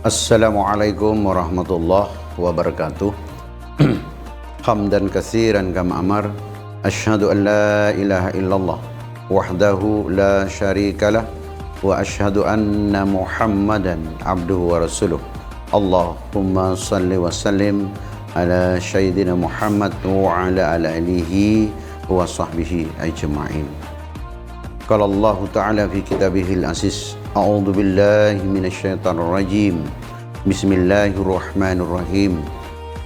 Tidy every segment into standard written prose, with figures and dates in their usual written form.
Assalamualaikum warahmatullahi wabarakatuh. Hamdan katsiran kama amar. Asyhadu an la ilaha illallah wahdahu la syarikalah wa asyhadu anna Muhammadan abduhu wa rasuluh. Allahumma salli wa sallim ala sayyidina Muhammad wa ala alihi wa sahbihi ajma'in. Qala Allah Ta'ala fi kitabihil aziz. A'udzu billahi minasyaitonir rajim. Bismillahirrahmanirrahim.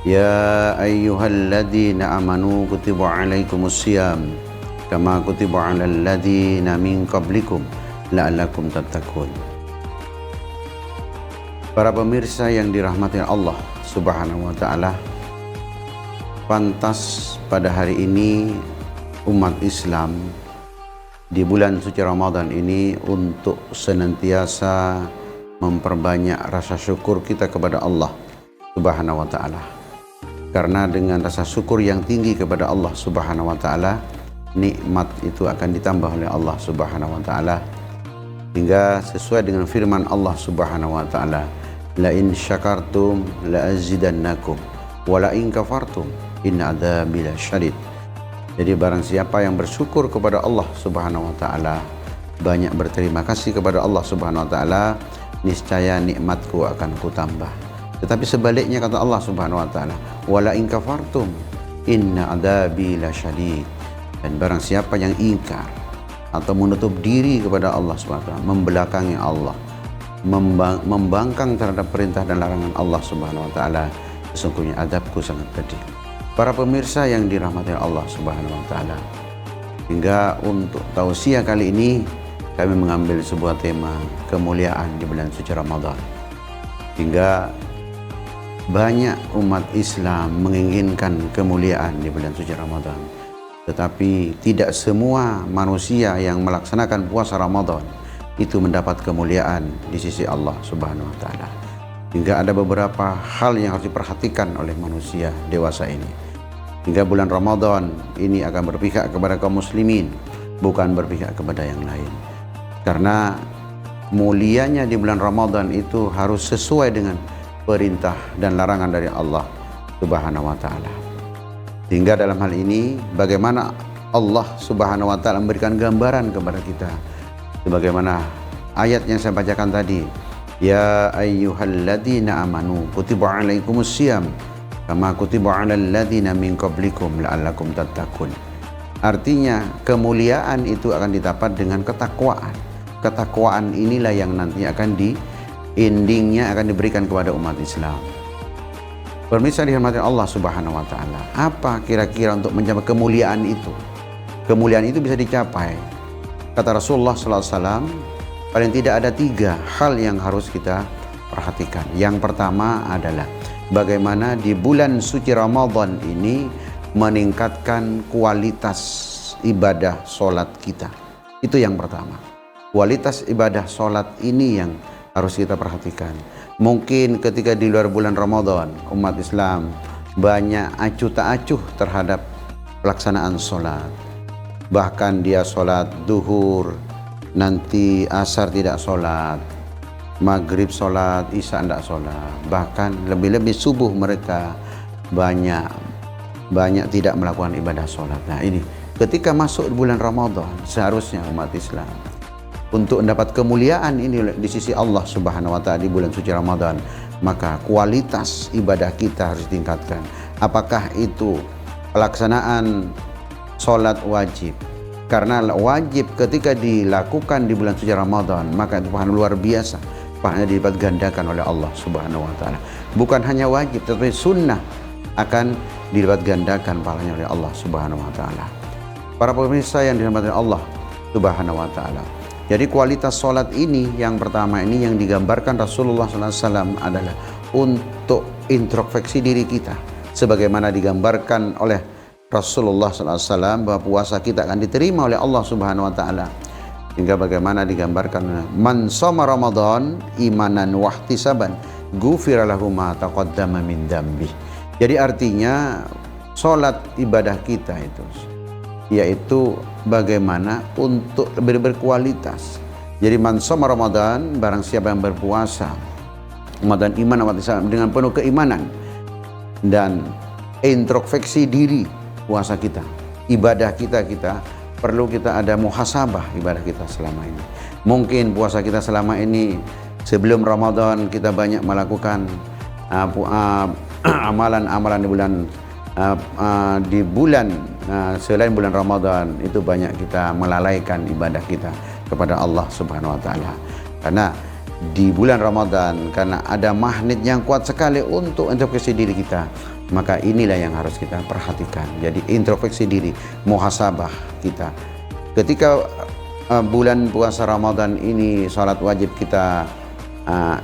Ya ayyuhalladzina amanu kutiba alaikumus syiyam kama kutiba alal ladzina min qablikum la'allakum tattaqun. Para pemirsa yang dirahmati Allah Subhanahu wa taala, pantas pada hari ini umat Islam di bulan suci Ramadan ini untuk senantiasa memperbanyak rasa syukur kita kepada Allah Subhanahu wa taala. Karena dengan rasa syukur yang tinggi kepada Allah Subhanahu wa taala, nikmat itu akan ditambah oleh Allah Subhanahu wa taala. Hingga sesuai dengan firman Allah Subhanahu wa taala, la in syakartum la azidannakum wa la in kafartum inna adzabi lasyadid. Jadi barang siapa yang bersyukur kepada Allah Subhanahu wa taala, banyak berterima kasih kepada Allah Subhanahu wa taala, niscaya nikmatku akan kutambah. Tetapi sebaliknya kata Allah Subhanahu wa taala, wala in kafartum inna adzabi lasyadid. Dan barang siapa yang ingkar atau menutup diri kepada Allah Subhanahu wa taala, membelakangi Allah, membangkang terhadap perintah dan larangan Allah Subhanahu wa taala, sesungguhnya azabku sangat pedih. Para pemirsa yang dirahmati Allah Subhanahu wa taala, hingga untuk tausiah kali ini kami mengambil sebuah tema kemuliaan di bulan suci Ramadan. Hingga banyak umat Islam menginginkan kemuliaan di bulan suci Ramadan, tetapi tidak semua manusia yang melaksanakan puasa Ramadan itu mendapat kemuliaan di sisi Allah Subhanahu wa taala. Hingga ada beberapa hal yang harus diperhatikan oleh manusia dewasa ini. Hingga bulan Ramadan ini akan berpihak kepada kaum muslimin, bukan berpihak kepada yang lain. Karena mulianya di bulan Ramadan itu harus sesuai dengan perintah dan larangan dari Allah Subhanahu wa taala. Hingga dalam hal ini bagaimana Allah Subhanahu wa taala memberikan gambaran kepada kita, sebagaimana ayat yang saya bacakan tadi, ya ayyuhalladzina amanu kutiba alaikumus syiyam kama kutiba alal ladzina min qablikum la'allakum tattaqun. Artinya kemuliaan itu akan didapat dengan ketakwaan. Ketakwaan inilah yang nanti akan endingnya akan diberikan kepada umat Islam. Pemirsa dirahmati Allah Subhanahu wa taala, apa kira-kira untuk mencapai kemuliaan itu? Kemuliaan itu bisa dicapai, kata Rasulullah SAW, paling tidak ada 3 hal yang harus kita perhatikan. Yang pertama adalah bagaimana di bulan suci Ramadan ini meningkatkan kualitas ibadah sholat kita. Itu yang pertama. Kualitas ibadah sholat ini yang harus kita perhatikan. Mungkin ketika di luar bulan Ramadan, umat Islam banyak acuh tak acuh terhadap pelaksanaan sholat. Bahkan dia sholat duhur, nanti asar tidak sholat, maghrib sholat, isya tidak sholat, bahkan lebih-lebih subuh mereka banyak tidak melakukan ibadah sholat. Nah ini ketika masuk bulan Ramadan, seharusnya umat Islam untuk mendapat kemuliaan ini di sisi Allah Subhanahu wa taala di bulan suci Ramadan, maka kualitas ibadah kita harus ditingkatkan. Apakah itu pelaksanaan sholat wajib? Karena wajib ketika dilakukan di bulan suci Ramadan, maka itu pahala luar biasa, pahalanya dilipat gandakan oleh Allah Subhanahu wa taala. Bukan hanya wajib, tetapi sunnah akan dilipat gandakan pahalanya oleh Allah Subhanahu wa taala. Para pemirsa yang dirahmati Allah Subhanahu wa taala, jadi kualitas sholat ini yang pertama ini yang digambarkan Rasulullah SAW adalah untuk introspeksi diri kita, sebagaimana digambarkan oleh Rasulullah SAW bahwa puasa kita akan diterima oleh Allah Subhanahu wa taala. Hingga bagaimana digambarkan, man shoma Ramadan imanan wahtisaban ghufira lahu ma taqaddama min dzambi. Jadi artinya sholat ibadah kita itu yaitu bagaimana untuk lebih berkualitas. Jadi man shoma Ramadan, barang siapa yang berpuasa Ramadan iman umat Islam dengan penuh keimanan dan introspeksi diri puasa kita, ibadah kita perlu kita ada muhasabah ibadah kita selama ini. Mungkin puasa kita selama ini sebelum Ramadan kita banyak melakukan amalan-amalan di bulan selain bulan Ramadan, itu banyak kita melalaikan ibadah kita kepada Allah Subhanahu wa taala. Karena di bulan Ramadan, karena ada magnet yang kuat sekali untuk introspeksi diri kita, maka inilah yang harus kita perhatikan. Jadi introspeksi diri, muhasabah kita. Ketika bulan puasa Ramadan ini salat wajib kita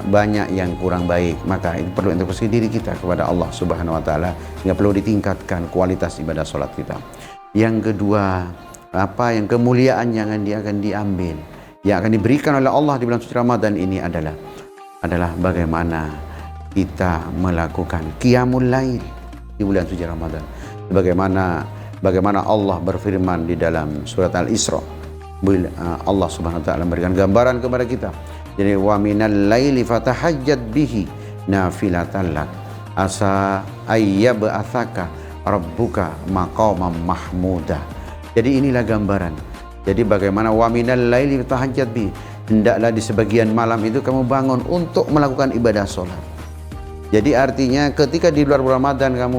banyak yang kurang baik, maka ini perlu introspeksi diri kita kepada Allah Subhanahu wa taala, sehingga perlu ditingkatkan kualitas ibadah salat kita. Yang kedua, yang kemuliaan yang akan diambil, yang akan diberikan oleh Allah di bulan suci Ramadan ini adalah bagaimana kita melakukan qiyamul lail di bulan suci Ramadan. Bagaimana Allah berfirman di dalam surat Al-Isra, Allah Subhanahu wa taala memberikan gambaran kepada kita. Jadi wa minal laili fatahajjat bihi nafilatan lak asa ayyab'atsaka rabbuka maqaman mahmuda. Jadi inilah gambaran. Jadi bagaimana wa minal laili fatahajjat bihi, hendaklah di sebagian malam itu kamu bangun untuk melakukan ibadah salat. Jadi artinya ketika di luar Ramadan kita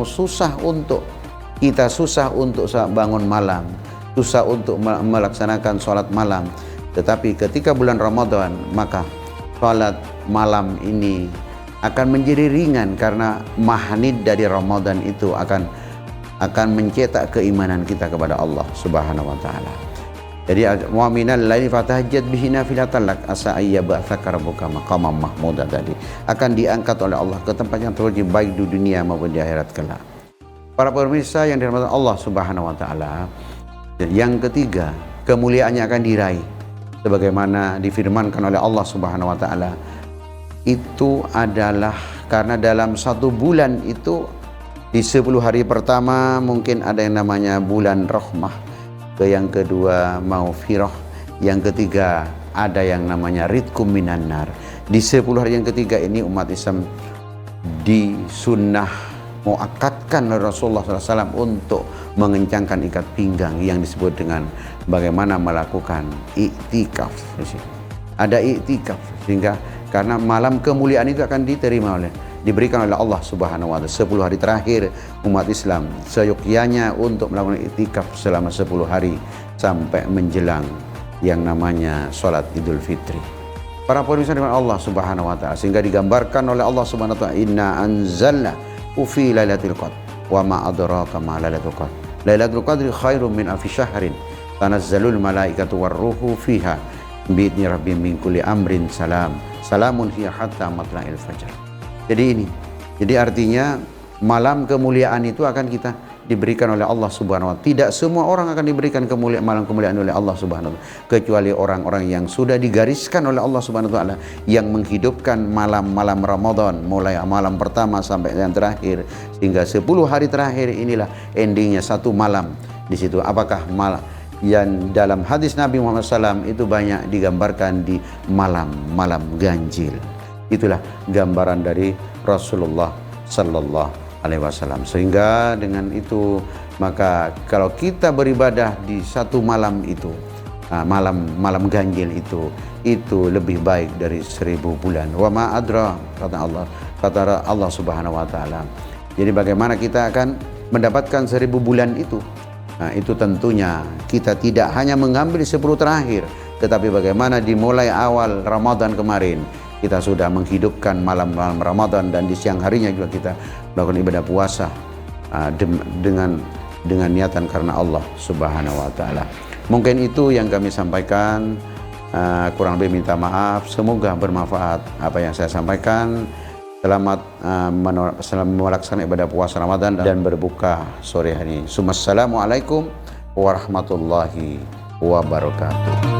susah untuk bangun malam, susah untuk melaksanakan sholat malam. Tetapi ketika bulan Ramadan, maka sholat malam ini akan menjadi ringan, karena magnet dari Ramadan itu akan mencetak keimanan kita kepada Allah Subhanahu wa taala. Jadi wa minal laili fatahajjat bihi nafilatan lak asa ayyab'atsaka rabbuka maqaman mahmuda, tadi akan diangkat oleh Allah ke tempat yang terpuji baik di dunia maupun di akhirat kelak. Para pemirsa yang dirahmati Allah Subhanahu wa taala, yang ketiga, kemuliaannya akan diraih sebagaimana difirmankan oleh Allah Subhanahu wa taala. Itu adalah karena dalam satu bulan itu, di 10 hari pertama mungkin ada yang namanya bulan rahmah, yang kedua maghfirah, yang ketiga ada yang namanya ridkum minan nar. Di 10 hari yang ketiga ini umat Islam disunnah muakkadkan oleh Rasulullah SAW untuk mengencangkan ikat pinggang yang disebut dengan bagaimana melakukan iktikaf. Ada iktikaf, sehingga karena malam kemuliaan itu akan diberikan oleh Allah Subhanahu wa taala. 10 hari terakhir umat Islam seyogyanya untuk melakukan iktikaf selama 10 hari sampai menjelang yang namanya sholat Idul Fitri. Para pemirsa dengan Allah Subhanahu wa taala, sehingga digambarkan oleh Allah Subhanahu wa taala, inna anzalna fi lailatul qadr wa ma adraka ma lailatul qadr. Lailatul qadri khairum min alfi syahrin tanazzalul malaikatu warruhu fiha bi'idzni rabbihim min kulli amrin salamun hiya hatta matla'il fajar. Jadi artinya malam kemuliaan itu akan kita diberikan oleh Allah Subhanahu wa taala. Tidak semua orang akan diberikan malam kemuliaan oleh Allah Subhanahu wa taala, kecuali orang-orang yang sudah digariskan oleh Allah Subhanahu wa taala, yang menghidupkan malam-malam Ramadan mulai malam pertama sampai yang terakhir, sehingga 10 hari terakhir inilah endingnya satu malam di situ. Apakah malam yang dalam hadis Nabi Muhammad SAW itu banyak digambarkan di malam-malam ganjil. Itulah gambaran dari Rasulullah Sallallahu Alaihi Wasallam. Sehingga dengan itu, maka kalau kita beribadah di satu malam itu, malam ganjil itu lebih baik dari 1000 bulan. Wa ma adra, kata Allah Subhanahu wa taala. Jadi bagaimana kita akan mendapatkan 1000 bulan itu? Nah, itu tentunya kita tidak hanya mengambil 10 terakhir, tetapi bagaimana dimulai awal Ramadan kemarin kita sudah menghidupkan malam-malam Ramadan, dan di siang harinya juga kita melakukan ibadah puasa dengan niatan karena Allah Subhanahu wa taala. Mungkin itu yang kami sampaikan, kurang lebih minta maaf. Semoga bermanfaat apa yang saya sampaikan. Selamat melaksanakan ibadah puasa Ramadan dan berbuka sore hari ini. Assalamualaikum warahmatullahi wabarakatuh.